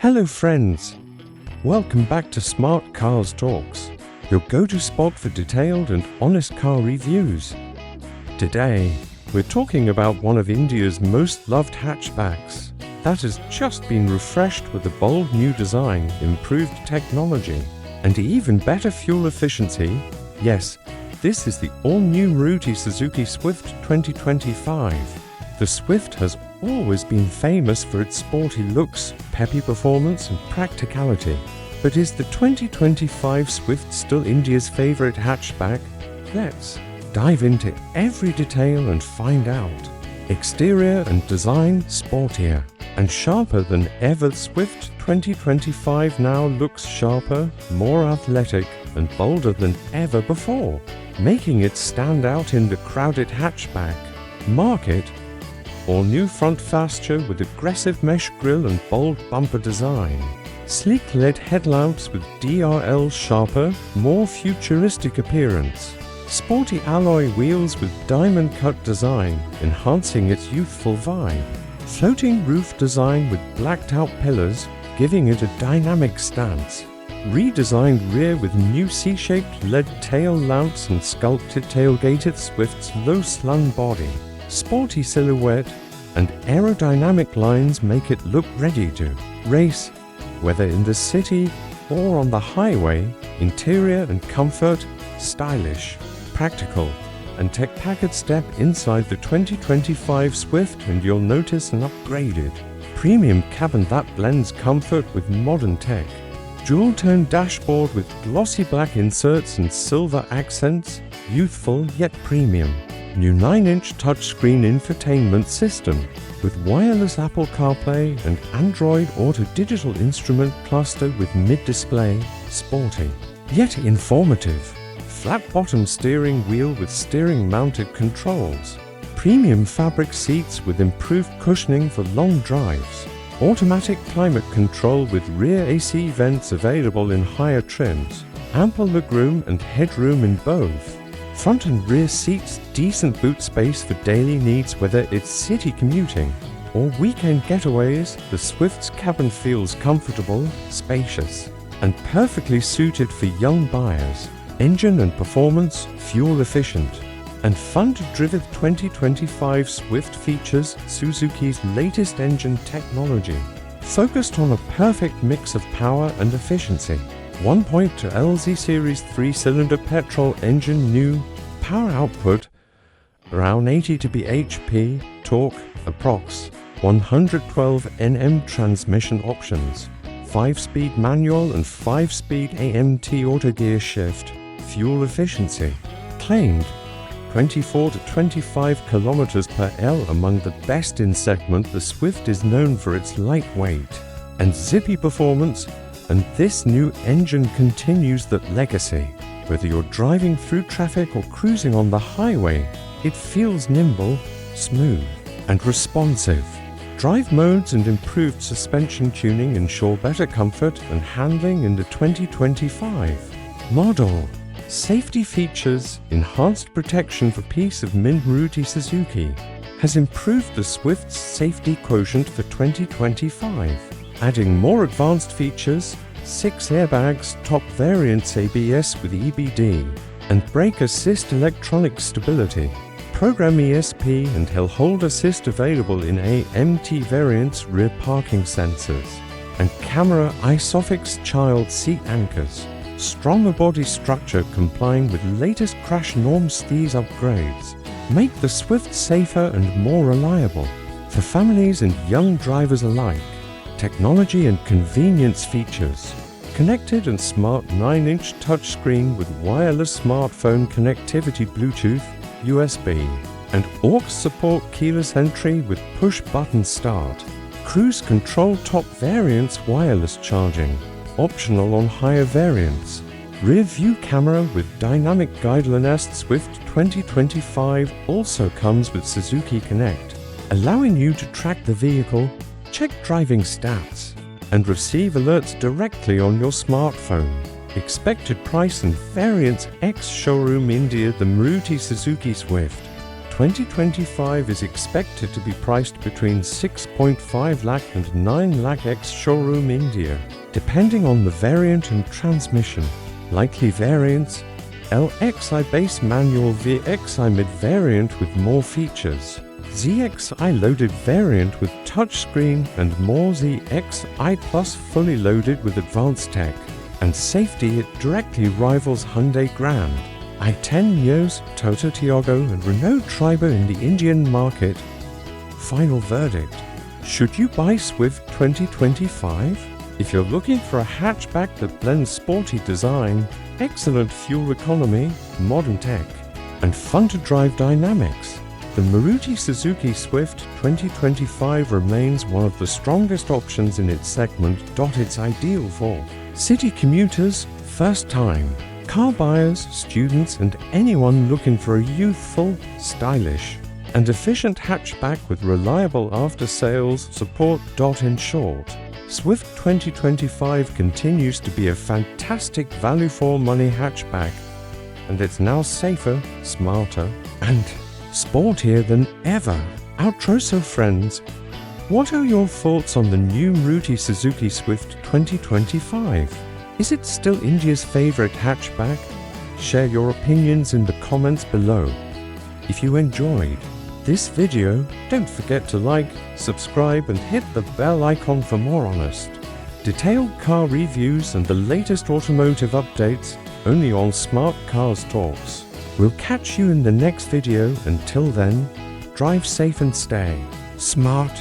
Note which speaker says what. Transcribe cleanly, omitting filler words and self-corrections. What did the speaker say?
Speaker 1: Hello friends, welcome back to Smart Cars Talks, your go-to spot for detailed and honest car reviews. Today, we're talking about one of India's most loved hatchbacks that has just been refreshed with a bold new design, improved technology, and even better fuel efficiency. Yes, this is the all-new Maruti Suzuki Swift 2025. The Swift has always been famous for its sporty looks, peppy performance and practicality. But is the 2025 Swift still India's favorite hatchback? Let's dive into every detail and find out. Exterior and design sportier and sharper than ever. Swift 2025 now looks sharper, more athletic and bolder than ever before, making it stand out in the crowded hatchback market. All new front fascia with aggressive mesh grille and bold bumper design. Sleek LED headlamps with DRL sharper, more futuristic appearance. Sporty alloy wheels with diamond cut design, enhancing its youthful vibe. Floating roof design with blacked out pillars, giving it a dynamic stance. Redesigned rear with new C-shaped LED tail lamps and sculpted tailgate. At Swift's low slung body, sporty silhouette and aerodynamic lines make it look ready to race, whether in the city or on the highway. Interior and comfort, stylish, practical, and tech-packed. Step inside the 2025 Swift and you'll notice an upgraded premium cabin that blends comfort with modern tech. Dual-tone dashboard with glossy black inserts and silver accents, youthful yet premium. New 9-inch touchscreen infotainment system with wireless Apple CarPlay and Android Auto digital instrument cluster with mid-display, sporty yet informative. Flat-bottom steering wheel with steering-mounted controls. Premium fabric seats with improved cushioning for long drives. Automatic climate control with rear AC vents available in higher trims. Ample legroom and headroom in both. Front and rear seats, decent boot space for daily needs, whether it's city commuting or weekend getaways. The Swift's cabin feels comfortable, spacious, and perfectly suited for young buyers. Engine and performance, fuel efficient, and fun to drive. 2025 Swift features Suzuki's latest engine technology, focused on a perfect mix of power and efficiency. 1.2 LZ Series 3-cylinder petrol engine. New power output around 80 bhp, torque approx 112 Nm. Transmission options 5-speed manual and 5-speed AMT auto gear shift. Fuel efficiency claimed 24 to 25 km per L, among the best in segment. The Swift is known for its lightweight and zippy performance, and this new engine continues that legacy. Whether you're driving through traffic or cruising on the highway, it feels nimble, smooth, and responsive. Drive modes and improved suspension tuning ensure better comfort and handling in the 2025 model. Safety features, enhanced protection for peace of mind. Maruti Suzuki has improved the Swift's safety quotient for 2025. Adding more advanced features, 6 airbags, top variants ABS with EBD, and brake assist, electronic stability, program ESP and hill hold assist available in AMT variants, rear parking sensors, and camera ISOFIX child seat anchors. Stronger body structure complying with latest crash norms. These upgrades make the Swift safer and more reliable for families and young drivers alike. Technology and convenience features. Connected and smart 9-inch touchscreen with wireless smartphone connectivity, Bluetooth, USB, and aux support. Keyless entry with push-button start. Cruise control. Top variants wireless charging, optional on higher variants. Rear view camera with dynamic guideline. Swift 2025 also comes with Suzuki Connect, allowing you to track the vehicle, check driving stats, and receive alerts directly on your smartphone. Expected price and variants. Ex-showroom India. The Maruti Suzuki Swift 2025 is expected to be priced between 6.5 lakh and 9 lakh ex-showroom India, depending on the variant and transmission. Likely variants: LXI base manual, VXI mid variant with more features, ZXI loaded variant with touchscreen and more, ZXI Plus fully loaded with advanced tech and safety. It directly rivals Hyundai Grand i10 Neos, Toyota Tiago and Renault Tribo in the Indian market. Final verdict: should you buy Swift 2025? If you're looking for a hatchback that blends sporty design, excellent fuel economy, modern tech, and fun-to-drive dynamics, the Maruti Suzuki Swift 2025 remains one of the strongest options in its segment. It's ideal for city commuters, first-time car buyers, students, and anyone looking for a youthful, stylish, and efficient hatchback with reliable after-sales support. In short, Swift 2025 continues to be a fantastic value-for-money hatchback, and it's now safer, smarter, and sportier than ever. Outro. Friends, what are your thoughts on the new Maruti Suzuki Swift 2025? Is it still India's favorite hatchback? Share your opinions in the comments below. If you enjoyed this video, don't forget to like, subscribe and hit the bell icon for more honest, detailed car reviews and the latest automotive updates only on Smart Cars Talks. We'll catch you in the next video. Until then, drive safe and stay smart.